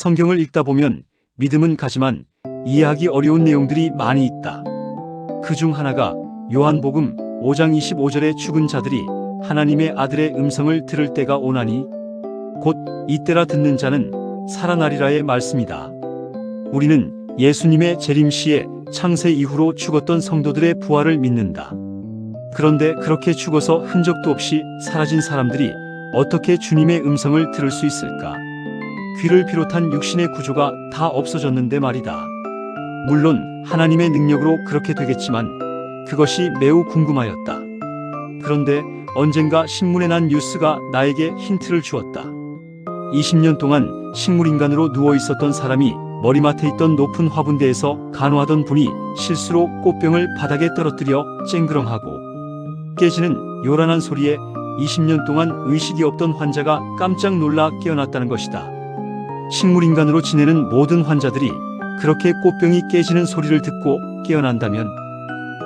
성경을 읽다 보면 믿음은 가지만 이해하기 어려운 내용들이 많이 있다. 그 중 하나가 요한복음 5장 25절에 죽은 자들이 하나님의 아들의 음성을 들을 때가 오나니 곧 이때라 듣는 자는 살아나리라의 말씀이다. 우리는 예수님의 재림시에 창세 이후로 죽었던 성도들의 부활을 믿는다. 그런데 그렇게 죽어서 흔적도 없이 사라진 사람들이 어떻게 주님의 음성을 들을 수 있을까? 귀를 비롯한 육신의 구조가 다 없어졌는데 말이다. 물론 하나님의 능력으로 그렇게 되겠지만 그것이 매우 궁금하였다. 그런데 언젠가 신문에 난 뉴스가 나에게 힌트를 주었다. 20년 동안 식물인간으로 누워 있었던 사람이 머리맡에 있던 높은 화분대에서 간호하던 분이 실수로 꽃병을 바닥에 떨어뜨려 쨍그렁하고 깨지는 요란한 소리에 20년 동안 의식이 없던 환자가 깜짝 놀라 깨어났다는 것이다. 식물인간으로 지내는 모든 환자들이 그렇게 꽃병이 깨지는 소리를 듣고 깨어난다면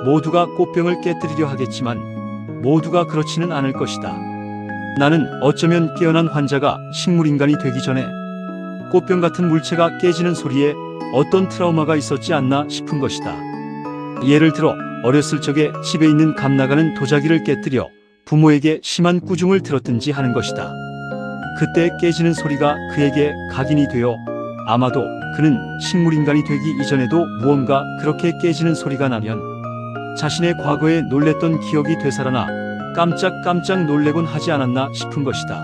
모두가 꽃병을 깨뜨리려 하겠지만 모두가 그렇지는 않을 것이다. 나는 어쩌면 깨어난 환자가 식물인간이 되기 전에 꽃병 같은 물체가 깨지는 소리에 어떤 트라우마가 있었지 않나 싶은 것이다. 예를 들어 어렸을 적에 집에 있는 감나가는 도자기를 깨뜨려 부모에게 심한 꾸중을 들었든지 하는 것이다. 그때 깨지는 소리가 그에게 각인이 되어 아마도 그는 식물인간이 되기 이전에도 무언가 그렇게 깨지는 소리가 나면 자신의 과거에 놀랬던 기억이 되살아나 깜짝 놀래곤 하지 않았나 싶은 것이다.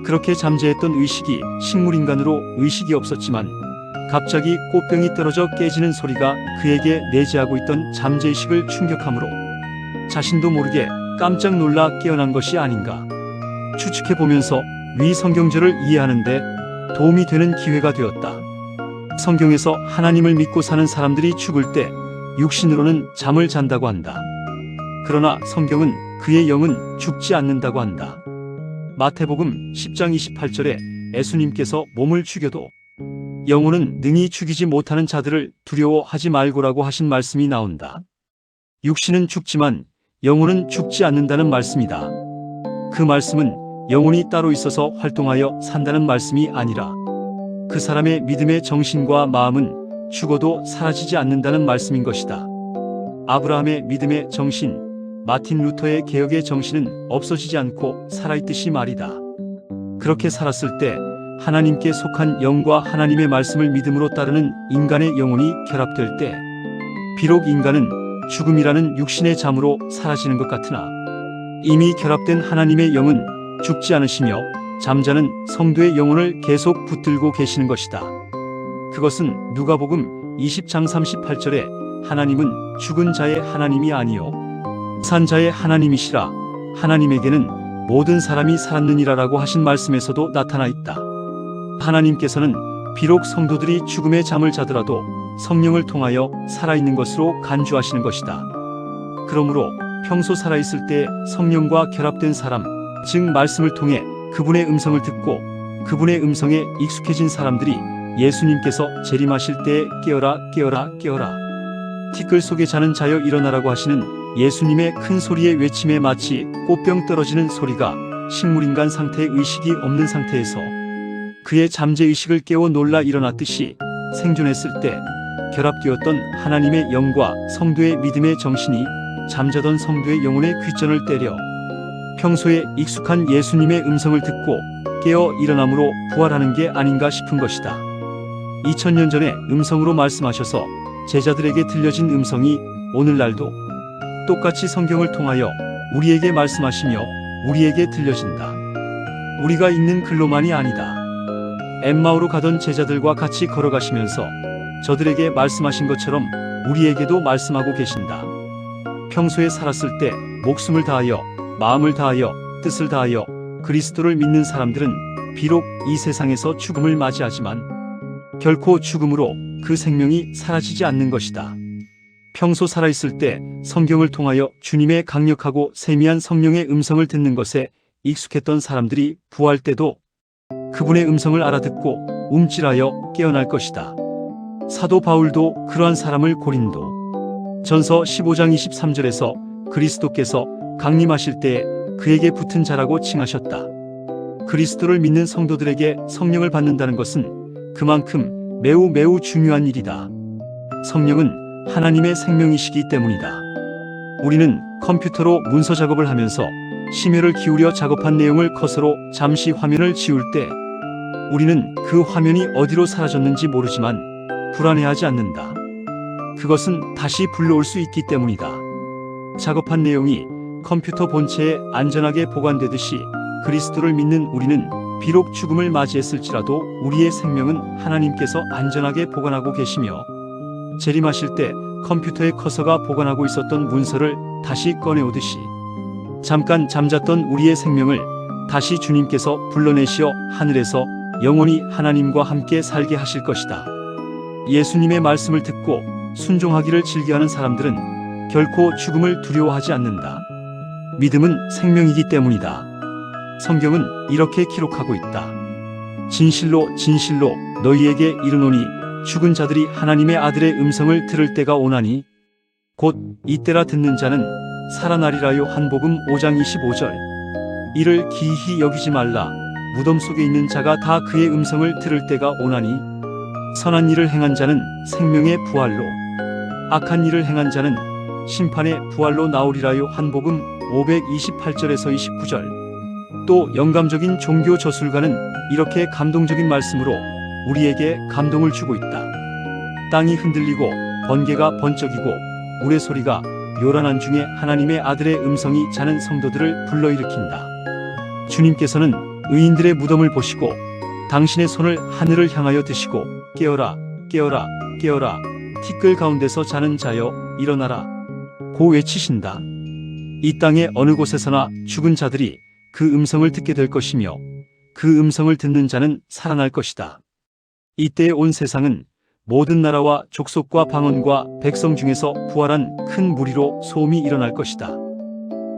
그렇게 잠재했던 의식이 식물인간으로 의식이 없었지만 갑자기 꽃병이 떨어져 깨지는 소리가 그에게 내재하고 있던 잠재의식을 충격하므로 자신도 모르게 깜짝 놀라 깨어난 것이 아닌가 추측해보면서 위 성경절을 이해하는데 도움이 되는 기회가 되었다. 성경에서 하나님을 믿고 사는 사람들이 죽을 때 육신으로는 잠을 잔다고 한다. 그러나 성경은 그의 영은 죽지 않는다고 한다. 마태복음 10장 28절에 예수님께서 몸을 죽여도 영혼은 능히 죽이지 못하는 자들을 두려워하지 말고라고 하신 말씀이 나온다. 육신은 죽지만 영혼은 죽지 않는다는 말씀이다. 그 말씀은 영혼이 따로 있어서 활동하여 산다는 말씀이 아니라 그 사람의 믿음의 정신과 마음은 죽어도 사라지지 않는다는 말씀인 것이다. 아브라함의 믿음의 정신, 마틴 루터의 개혁의 정신은 없어지지 않고 살아있듯이 말이다. 그렇게 살았을 때 하나님께 속한 영과 하나님의 말씀을 믿음으로 따르는 인간의 영혼이 결합될 때 비록 인간은 죽음이라는 육신의 잠으로 사라지는 것 같으나 이미 결합된 하나님의 영은 죽지 않으시며 잠자는 성도의 영혼을 계속 붙들고 계시는 것이다. 그것은 누가복음 20장 38절에 하나님은 죽은 자의 하나님이 아니요 산 자의 하나님이시라 하나님에게는 모든 사람이 살았느니라라고 하신 말씀에서도 나타나 있다. 하나님께서는 비록 성도들이 죽음의 잠을 자더라도 성령을 통하여 살아있는 것으로 간주하시는 것이다. 그러므로 평소 살아있을 때 성령과 결합된 사람, 즉 말씀을 통해 그분의 음성을 듣고 그분의 음성에 익숙해진 사람들이 예수님께서 재림하실 때에 깨어라 티끌 속에 자는 자여 일어나라고 하시는 예수님의 큰 소리의 외침에 마치 꽃병 떨어지는 소리가 식물인간 상태의 의식이 없는 상태에서 그의 잠재의식을 깨워 놀라 일어났듯이 생존했을 때 결합되었던 하나님의 영과 성도의 믿음의 정신이 잠자던 성도의 영혼의 귓전을 때려 평소에 익숙한 예수님의 음성을 듣고 깨어 일어남으로 부활하는 게 아닌가 싶은 것이다. 2000년 전에 음성으로 말씀하셔서 제자들에게 들려진 음성이 오늘날도 똑같이 성경을 통하여 우리에게 말씀하시며 우리에게 들려진다. 우리가 읽는 글로만이 아니다. 엠마오로 가던 제자들과 같이 걸어가시면서 저들에게 말씀하신 것처럼 우리에게도 말씀하고 계신다. 평소에 살았을 때 목숨을 다하여 마음을 다하여 뜻을 다하여 그리스도를 믿는 사람들은 비록 이 세상에서 죽음을 맞이하지만 결코 죽음으로 그 생명이 사라지지 않는 것이다. 평소 살아있을 때 성경을 통하여 주님의 강력하고 세미한 성령의 음성을 듣는 것에 익숙했던 사람들이 부활 때도 그분의 음성을 알아듣고 움찔하여 깨어날 것이다. 사도 바울도 그러한 사람을 고린도 전서 15장 23절에서 그리스도께서 강림하실 때에 그에게 붙은 자라고 칭하셨다. 그리스도를 믿는 성도들에게 성령을 받는다는 것은 그만큼 매우 중요한 일이다. 성령은 하나님의 생명이시기 때문이다. 우리는 컴퓨터로 문서 작업을 하면서 심혈을 기울여 작업한 내용을 컷으로 잠시 화면을 지울 때 우리는 그 화면이 어디로 사라졌는지 모르지만 불안해하지 않는다. 그것은 다시 불러올 수 있기 때문이다. 작업한 내용이 컴퓨터 본체에 안전하게 보관되듯이 그리스도를 믿는 우리는 비록 죽음을 맞이했을지라도 우리의 생명은 하나님께서 안전하게 보관하고 계시며 재림하실 때 컴퓨터의 커서가 보관하고 있었던 문서를 다시 꺼내오듯이 잠깐 잠잤던 우리의 생명을 다시 주님께서 불러내시어 하늘에서 영원히 하나님과 함께 살게 하실 것이다. 예수님의 말씀을 듣고 순종하기를 즐겨하는 사람들은 결코 죽음을 두려워하지 않는다. 믿음은 생명이기 때문이다. 성경은 이렇게 기록하고 있다. 진실로 너희에게 이르노니 죽은 자들이 하나님의 아들의 음성을 들을 때가 오나니 곧 이때라 듣는 자는 살아나리라. 요한복음 5장 25절. 이를 기이히 여기지 말라. 무덤 속에 있는 자가 다 그의 음성을 들을 때가 오나니 선한 일을 행한 자는 생명의 부활로 악한 일을 행한 자는 심판의 부활로 나오리라. 요한복음 528절에서 29절. 또 영감적인 종교 저술가는 이렇게 감동적인 말씀으로 우리에게 감동을 주고 있다. 땅이 흔들리고 번개가 번쩍이고 우레소리가 요란한 중에 하나님의 아들의 음성이 자는 성도들을 불러일으킨다. 주님께서는 의인들의 무덤을 보시고 당신의 손을 하늘을 향하여 드시고 깨어라 깨어라 깨어라 티끌 가운데서 자는 자여 일어나라 고 외치신다. 이 땅의 어느 곳에서나 죽은 자들이 그 음성을 듣게 될 것이며 그 음성을 듣는 자는 살아날 것이다. 이때에 온 세상은 모든 나라와 족속과 방언과 백성 중에서 부활한 큰 무리로 소음이 일어날 것이다.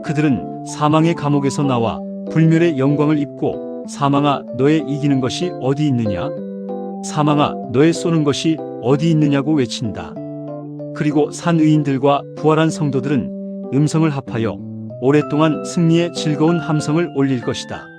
그들은 사망의 감옥에서 나와 불멸의 영광을 입고 사망아 너의 이기는 것이 어디 있느냐? 사망아 너의 쏘는 것이 어디 있느냐고 외친다. 그리고 산 의인들과 부활한 성도들은 음성을 합하여 오랫동안 승리의 즐거운 함성을 올릴 것이다.